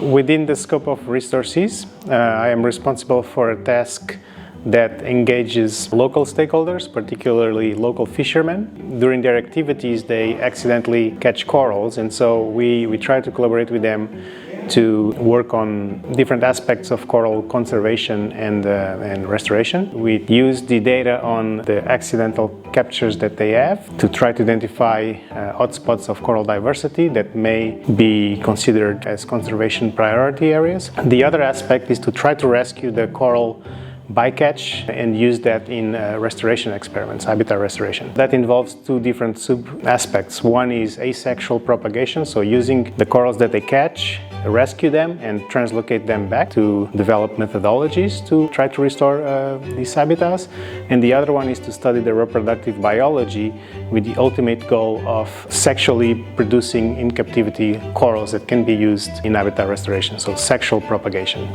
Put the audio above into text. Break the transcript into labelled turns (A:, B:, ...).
A: Within the scope of Restore Seas, I am responsible for a task that engages local stakeholders, particularly local fishermen. During their activities, they accidentally catch corals, and so we try to collaborate with them to work on different aspects of coral conservation and restoration. We use the data on the accidental captures that they have to try to identify hotspots of coral diversity that may be considered as conservation priority areas. The other aspect is to try to rescue the coral bycatch and use that in restoration experiments, habitat restoration. That involves two different sub-aspects. One is asexual propagation, so using the corals that they catch, rescue them and translocate them back to develop methodologies to try to restore these habitats. And the other one is to study the reproductive biology with the ultimate goal of sexually producing in captivity corals that can be used in habitat restoration, so sexual propagation.